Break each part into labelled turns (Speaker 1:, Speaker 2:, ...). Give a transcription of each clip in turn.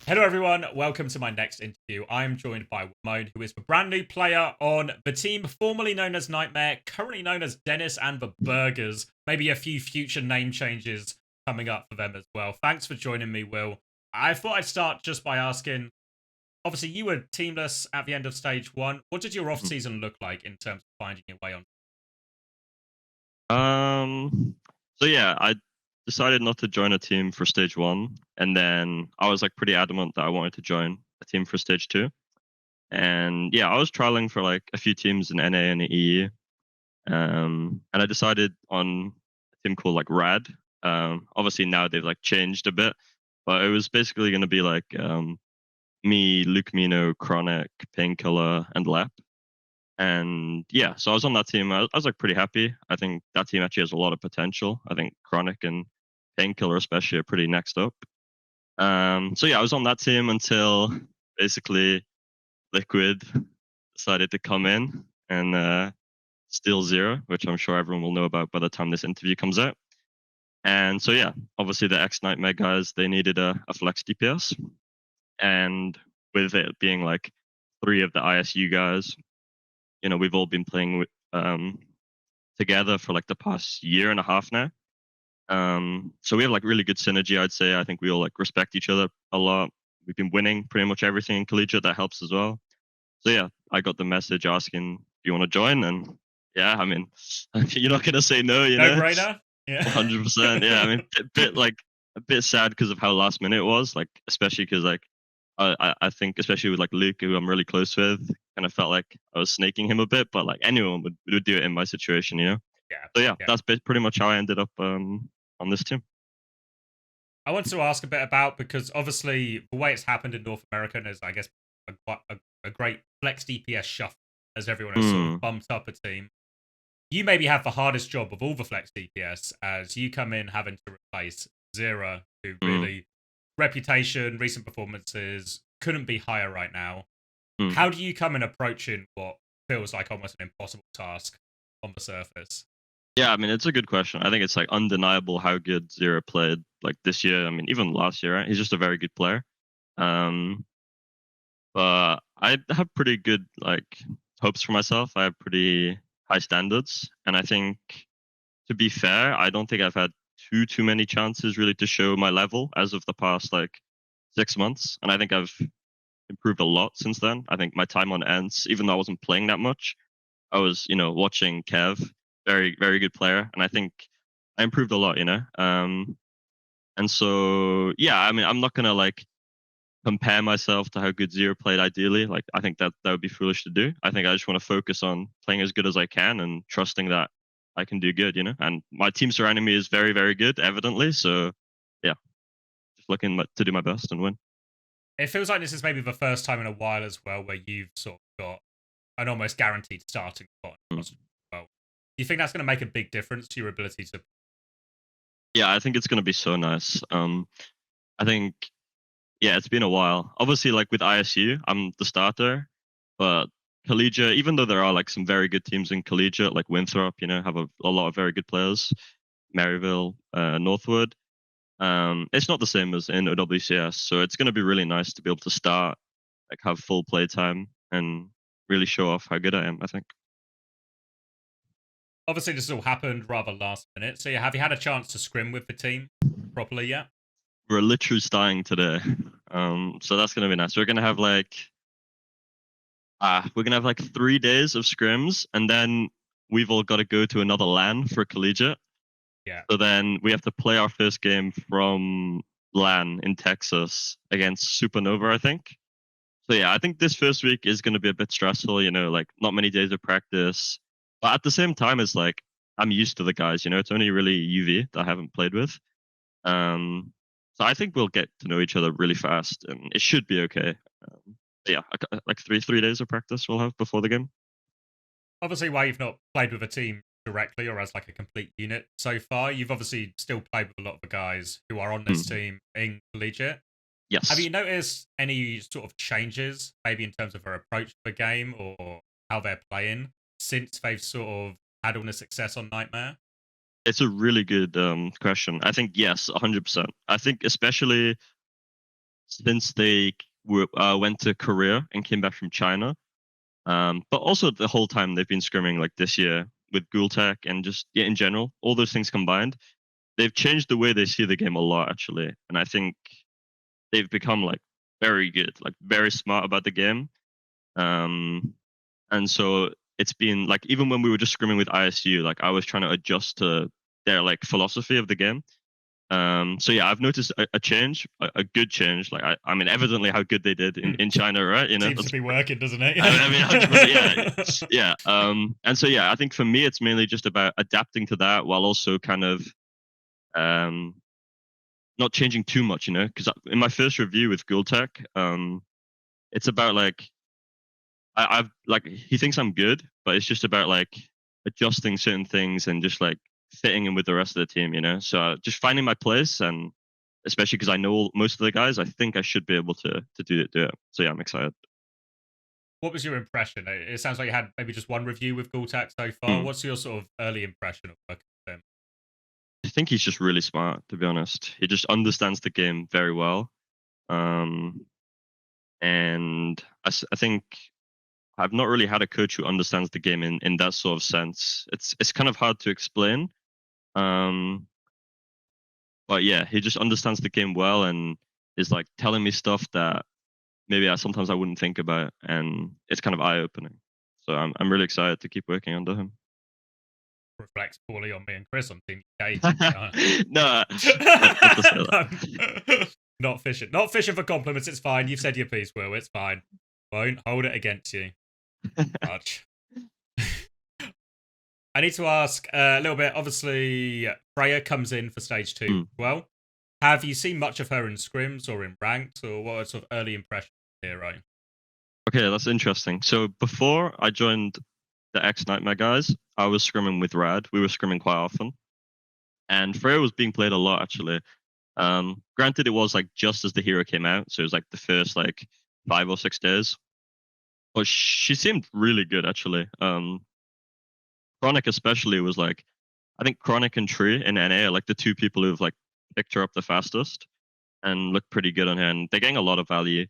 Speaker 1: Hello, everyone. Welcome to my next interview. I'm joined by WMaimone, who is a brand new player on the team formerly known as Nightmare, currently known as Dennis and the Burgers. Maybe a few future name changes coming up for them as well. Thanks for joining me, Will. I thought I'd start just by asking, obviously, you were teamless at the end of stage one. What did your off
Speaker 2: Mhm.
Speaker 1: season look like in terms of finding your way on?
Speaker 2: Um, so yeah, I decided not to join a team for stage one, and then I was like pretty adamant that I wanted to join a team for stage two. And yeah, I was trialing for like a few teams in NA and EE, and I decided on a team called like Rad. Obviously now they've like changed a bit, but it was basically going to be like me, Luke Mino, Chronic, Painkiller, and Lap. And yeah, so I was on that team. I was like pretty happy. I think that team actually has a lot of potential. I think Chronic and Painkiller especially are pretty next up. So yeah, I was on that team until basically Liquid decided to come in and steal Zero, which I'm sure everyone will know about by the time this interview comes out. And so yeah, obviously the ex Nightmare guys, they needed a flex DPS, and with it being like three of the ISU guys, we've all been playing with, together for like the past year and a half now. So we have like really good synergy, I'd say. I think we all like respect each other a lot. We've been winning pretty much everything in collegiate. That helps as well. So yeah, I got the message asking, "Do you want to join?" And yeah, I mean, you're not gonna say no,
Speaker 1: No brainer? Yeah.
Speaker 2: 100%. Yeah, I mean, a bit sad because of how last minute it was. Like, especially because like I think especially with like Luke, who I'm really close with, kind of felt like I was snaking him a bit. But like anyone would do it in my situation.
Speaker 1: Yeah.
Speaker 2: So yeah,
Speaker 1: Yeah.
Speaker 2: that's pretty much how I ended up on this team.
Speaker 1: I want to ask a bit about, because obviously the way it's happened in North America is, I guess, a great flex DPS shuffle, as everyone has sort of
Speaker 2: Mm,
Speaker 1: bumped up a team. You maybe have the hardest job of all the flex DPS, as you come in having to replace Zera, who
Speaker 2: mm,
Speaker 1: really reputation, recent performances couldn't be higher right now.
Speaker 2: mm.
Speaker 1: How do you come in approaching what feels like almost an impossible task on the surface?
Speaker 2: Yeah, I mean it's a good question. I think it's like undeniable how good Zero played like this year. I mean even last year, right? He's just a very good player. Um, but I have pretty good like hopes for myself. I have pretty high standards, and I think to be fair, I don't think I've had too many chances really to show my level as of the past like 6 months, and I think I've improved a lot since then. I think my time on Ents, even though I wasn't playing that much, I was watching Kev, very good player, and I think I improved a lot. And so yeah, I mean I'm not gonna like compare myself to how good Zero played ideally. Like I think that would be foolish to do. I think I just want to focus on playing as good as I can and trusting that I can do good. And my team surrounding me is very good, evidently. So yeah, just looking to do my best and win.
Speaker 1: It feels like this is maybe the first time in a while as well where you've sort of got an almost guaranteed starting spot
Speaker 2: Mm.
Speaker 1: across the world. Do you think that's going to make a big difference to your ability to?
Speaker 2: Yeah, I think it's gonna be so nice. I think yeah, it's been a while. Obviously, like with ISU, I'm the starter, but collegiate, even though there are like some very good teams in collegiate, like Winthrop, have a lot of very good players. Maryville, Northwood. It's not the same as in OWCS, so it's going to be really nice to be able to start, like have full play time, and really show off how good I am. I think
Speaker 1: Obviously, this all happened rather last minute. So, yeah, have you had a chance to scrim with the team properly yet?
Speaker 2: we're literally starting today, so that's going to be nice. We're gonna have like 3 days of scrims, and then we've all got to go to another LAN for collegiate.
Speaker 1: Yeah.
Speaker 2: So then we have to play our first game from LAN in Texas against Supernova, I think. So yeah, I think this first week is going to be a bit stressful. Like not many days of practice, but at the same time, it's like I'm used to the guys. It's only really UV that I haven't played with. Um, so I think we'll get to know each other really fast, and it should be okay. Yeah, like three days of practice we'll have before the game.
Speaker 1: Obviously, while you've not played with a team directly or as like a complete unit so far, you've obviously still played with a lot of the guys who are on this
Speaker 2: Mm.
Speaker 1: team in collegiate. Have
Speaker 2: Yes.
Speaker 1: you noticed any sort of changes, maybe in terms of their approach to the game or how they're playing, since they've sort of had all the success on Nightmare?
Speaker 2: It's a really good question. I think yes, 100%. I think especially since they went to Korea and came back from China. But also the whole time they've been scrimming like this year with Ggulteak and just in general, all those things combined, they've changed the way they see the game a lot actually. And I think they've become like very good, like very smart about the game. And so it's been like even when we were just scrimming with ISU, like I was trying to adjust to their like philosophy of the game. So yeah, I've noticed a change, a good change. Like I mean, evidently how good they did in China, right? You know,
Speaker 1: Seems to be working, doesn't it?
Speaker 2: I mean, 100%, yeah, yeah. And so yeah, I think for me, it's mainly just about adapting to that while also kind of um not changing too much, you know. Because in my first review with Ggulteak, it's about like I've like he thinks I'm good, but it's just about like adjusting certain things and just like fitting in with the rest of the team, you know. So just finding my place, and especially because I know most of the guys, I think I should be able to do it. So yeah, I'm excited.
Speaker 1: What was your impression? It sounds like you had maybe just one review with Ggulteak so far.
Speaker 2: Hmm.
Speaker 1: What's your sort of early impression of working with him?
Speaker 2: I think he's just really smart, to be honest. He just understands the game very well. Um, and I think I've not really had a coach who understands the game in that sort of sense. It's kind of hard to explain. Um, but yeah, he just understands the game well and is like telling me stuff that maybe sometimes I wouldn't think about, and it's kind of eye opening. So I'm really excited to keep working under him.
Speaker 1: Reflects poorly on me and Chris on Team UK.
Speaker 2: No, not to say that.
Speaker 1: Not fishing. Not fishing for compliments. It's fine. You've said your piece, Will. It's fine. Won't hold it against you. Much. I need to ask a little bit. Obviously, Freya comes in for stage 2 as well. Have you seen much of her in scrims or in ranked, or what are sort of early impressions here, right?
Speaker 2: Okay, that's interesting. So before I joined the X Nightmare guys, I was scrimming with Rad. We were scrimming quite often, and Freya was being played a lot actually. Granted, it was like just as the hero came out, so it was like the first like 5 or 6 days. But she seemed really good actually. Chronic especially was like, I think Chronic and Tree in NA are like the two people who've like picked her up the fastest and looked pretty good on her, and they're getting a lot of value.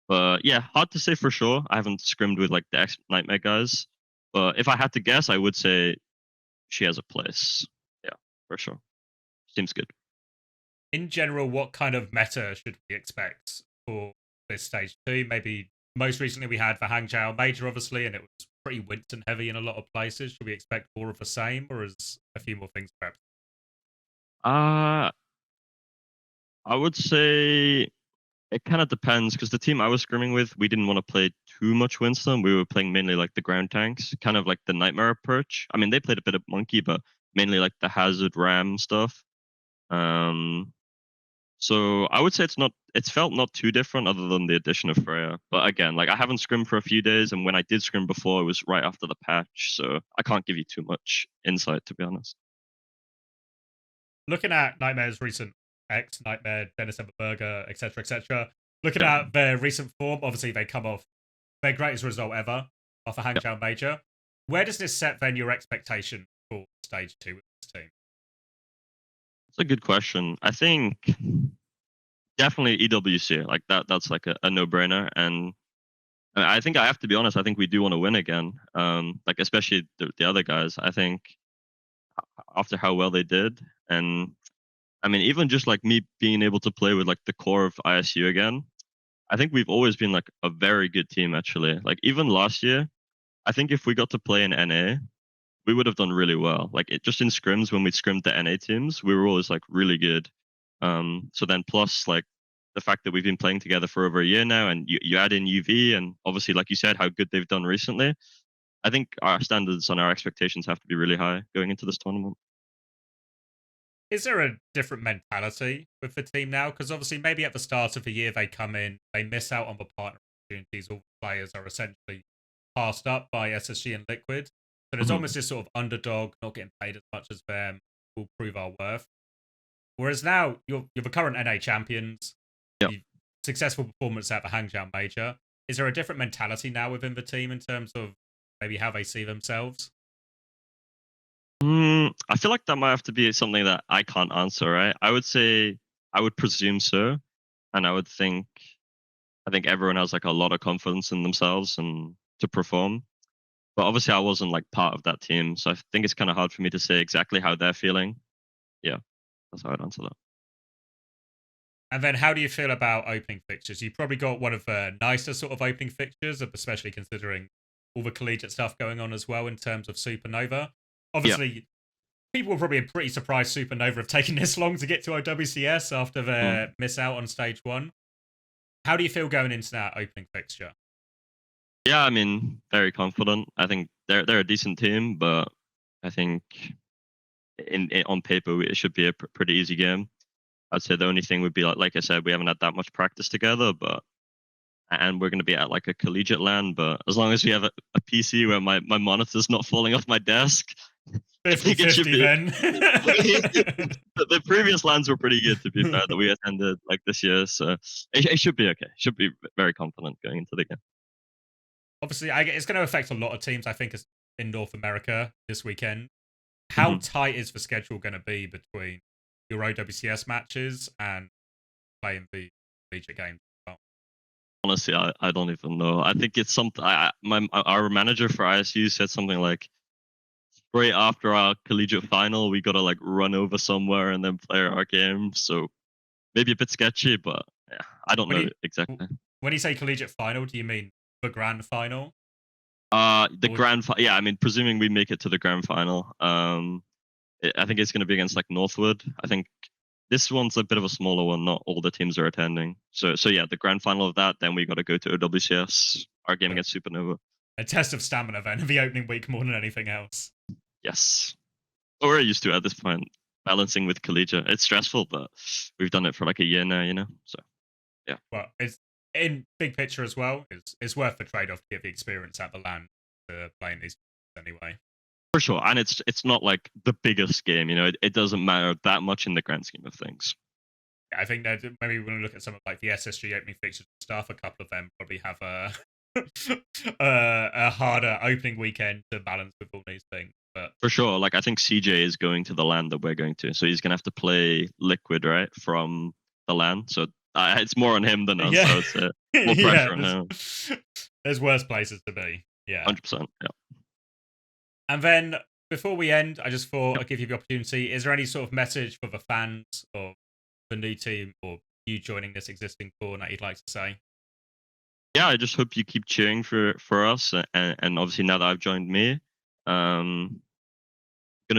Speaker 2: But yeah, hard to say for sure. I haven't scrimmed with like the X Nightmare guys, but if I had to guess, I would say she has a place. Yeah, for sure. Seems good.
Speaker 1: In general, what kind of meta should we expect for this stage 2? Maybe most recently we had the Hangzhou Major, obviously, and it was pretty Winston heavy in a lot of places. Should we expect more of the same, or is a few more things perhaps?
Speaker 2: I would say it kind of depends because the team I was scrimming with, we didn't want to play too much Winston. We were playing mainly like the ground tanks, kind of like the Nightmare approach. I mean, they played a bit of Monkey, but mainly like the Hazard Ram stuff. So I would say it's felt not too different other than the addition of Freya. But again, like I haven't scrimmed for a few days, and when I did scrim before, it was right after the patch, so I can't give you too much insight to be honest.
Speaker 1: Looking at Nightmare's recent X, Nightmare, Dennis Emberberger, etc., looking
Speaker 2: Yeah.
Speaker 1: at their recent form, obviously they come off their greatest result ever off a Hangzhou Major. Where does this set then your expectation for stage 2 with this team?
Speaker 2: It's a good question. I think definitely EWC, like that's like a no-brainer. And I think I have to be honest, I think we do want to win again. Like especially the other guys. I think after how well they did, and I mean even just like me being able to play with like the core of ISU again, I think we've always been like a very good team actually. Like even last year, I think if we got to play in NA, we would have done really well. Like just in scrims when we scrimmed the NA teams, we were always like really good. So then plus like the fact that we've been playing together for over a year now, and you add in UV, and obviously like you said, how good they've done recently. I think our standards and our expectations have to be really high going into this tournament.
Speaker 1: Is there a different mentality with the team now? Because obviously, maybe at the start of the year, they come in, they miss out on the partner opportunities. All the players are essentially passed up by SSG and Liquid. So there's almost this sort of underdog, not getting paid as much as them, will prove our worth. Whereas now, you're the current NA champions,
Speaker 2: Yep.
Speaker 1: you've successful performance at the Hangzhou Major. Is there a different mentality now within the team in terms of maybe how they see themselves?
Speaker 2: I feel like that might have to be something that I can't answer, right? I would say I would presume so. and I think everyone has like a lot of confidence in themselves and to perform. But obviously, I wasn't like part of that team, so I think it's kind of hard for me to say exactly how they're feeling. Yeah, that's how I'd answer that.
Speaker 1: And then how do you feel about opening fixtures? You probably got one of the nicer sort of opening fixtures, especially considering all the collegiate stuff going on as well in terms of Supernova. Obviously, people were probably pretty surprised Supernova have taken this long to get to OWCS after their miss out on stage 1. How do you feel going into that opening fixture?
Speaker 2: Yeah, I mean, very confident. I think they're a decent team, but I think on paper it should be a pretty easy game. I'd say the only thing would be like I said, we haven't had that much practice together, and we're going to be at like a collegiate LAN. But as long as we have a PC where my monitor's not falling off my desk, I think it should be.
Speaker 1: Then.
Speaker 2: The previous LANs were pretty good, to be fair, that we attended like this year, so it should be okay. Should be very confident going into the game.
Speaker 1: Obviously, it's going to affect a lot of teams, I think, in North America this weekend. How tight is the schedule going to be between your OWCS matches and playing the collegiate games?
Speaker 2: Honestly, I don't even know. I think it's something. Our manager for ISU said something like, right after our collegiate final, we gotta like run over somewhere and then play our game. So maybe a bit sketchy, but yeah, I don't know exactly.
Speaker 1: When you say collegiate final, do you mean the grand final?
Speaker 2: Yeah, I mean, presuming we make it to the grand final, I think it's going to be against like Northwood. I think this one's a bit of a smaller one. Not all the teams are attending. So yeah, the grand final of that, then we got to go to OWCS, our game against Supernova.
Speaker 1: A test of stamina then, the opening week more than anything else.
Speaker 2: Yes. But we're used to it at this point, balancing with collegiate. It's stressful, but we've done it for like a year now, you know? So, yeah.
Speaker 1: Well, it's in big picture as well. It's worth the trade-off to get the experience at the LAN to playing these anyway.
Speaker 2: For sure. And it's not like the biggest game, you know? It doesn't matter that much in the grand scheme of things.
Speaker 1: Yeah, I think that maybe we're going to look at some of like the SSG opening fixtures and stuff. A couple of them probably have a harder opening weekend to balance with all these things. But
Speaker 2: for sure, like I think CJ is going to the LAN that we're going to, so he's gonna have to play Liquid right from the LAN. So it's more on him than us.
Speaker 1: Yeah.
Speaker 2: I would say more pressure on him.
Speaker 1: There's worse places to be. Yeah,
Speaker 2: 100%. Yeah.
Speaker 1: And then before we end, I just thought I'd give you the opportunity. Is there any sort of message for the fans of the new team or you joining this existing core that you'd like to say?
Speaker 2: Yeah, I just hope you keep cheering for us, and obviously now that I've joined me, gonna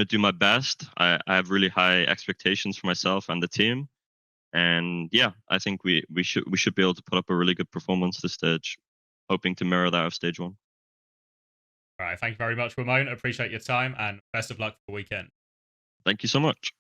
Speaker 2: do my best. I have really high expectations for myself and the team, and yeah, I think we should be able to put up a really good performance this stage, hoping to mirror that of stage 1.
Speaker 1: All right, thank you very much, Wimone. Appreciate your time and best of luck for the weekend.
Speaker 2: Thank you so much.